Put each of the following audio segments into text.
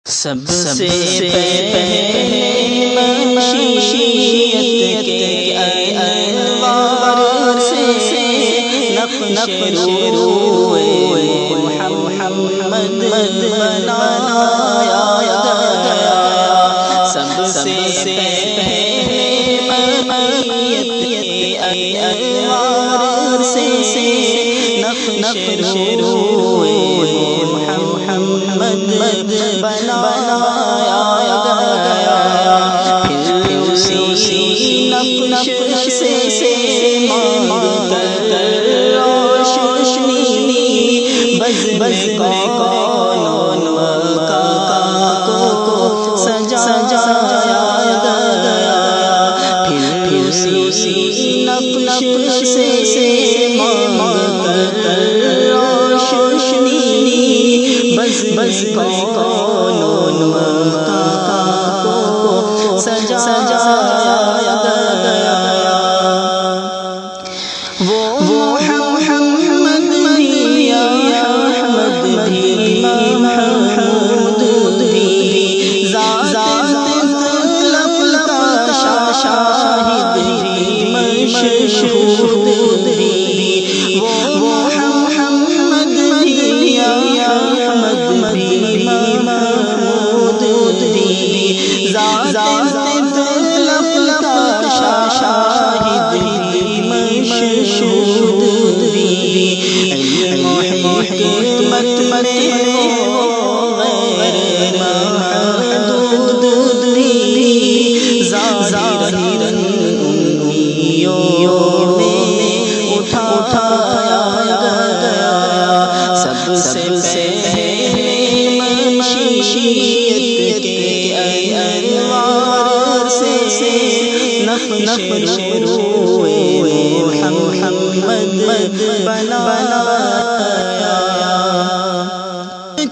سب سے پہلے مشیت کے انوار سے نقش روئے محمد بنایا گیا۔ سب سے پہلے مشیت کے انوار سے نقش روئے محمد بنایا گیا۔ پھر اسی نقش سے مانگ کر روشنی بزم کون و مکان کو سجایا گیا۔ پھر اسی نقش سے مانگ کر روشنی بزم کون و مکان کو سجایا گیا۔ وہ محمد بھی احمد بھی محمود بھی ذات طلب کا شاہد بھی مشہود بھی۔ وہ محمد بھی احمد بھی محمود بھی ذات طلب کا شاہد بھی مشہود بھی۔ علم و حکمت میں غیر محدود بھی ظاہراً امیوں میں اٹھایا گیا۔ سب سے پہلے مشیت کے انوار سے نقش روئے محمد بنایا۔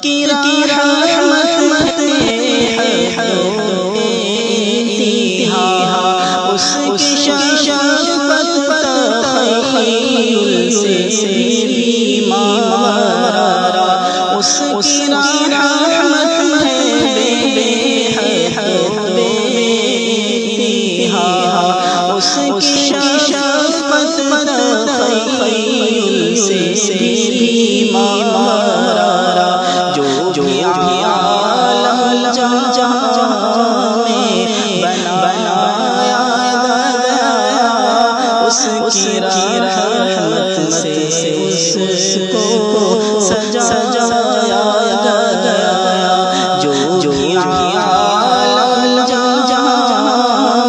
کی رحمت انتہا اس کی شفقت تخیل سے بھی ماورا۔ اس کی رحمت بے انتہا اس کی شفقت تخیل سے بھی ماورا۔ جو عالم جہاں میں بنایا گیا اس کی رحمت سے اس کو سجایا گیا۔ جو عالم جہاں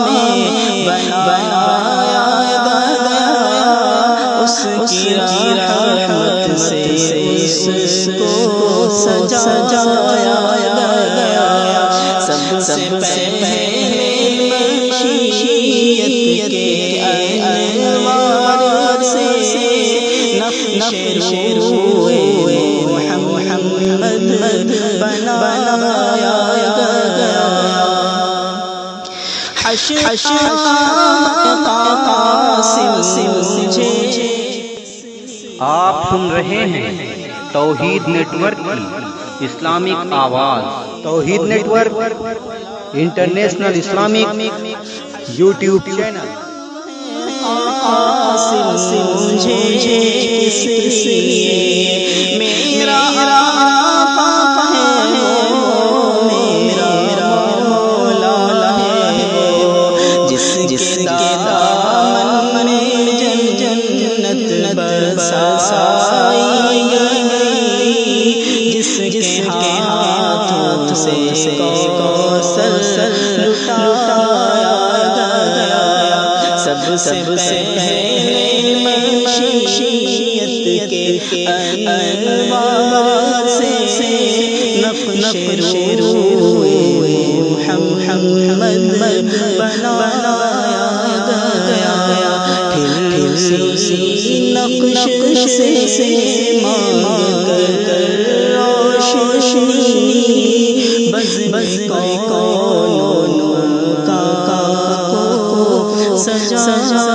میں بنایا گیا اس کی رحمت سے اس کو سجایا گیا۔ سب سے پہلے مشیت کے انوار سے نقش روئے محمد بنایا گیا۔ حشر قاسم مجھے آپ سن رہے ہیں توحید نیٹ ورک کی اسلامک آواز۔ Tauheed network international Islamic YouTube channel. Qasim مجھے کس لیے میرا آقا ہے وہ میرا مولا ہے وہ جس کے دامن میں جنت برسائی گئی، جس کے ہاتھ سے کوثر لٹایا گیا۔ سب سے پہلے مشیت کے انوار سے نقش روئے محمد بنایا گیا۔ پھر اسی نقش سے مانگ کر روشنی بزم کون و مکان کو سجایا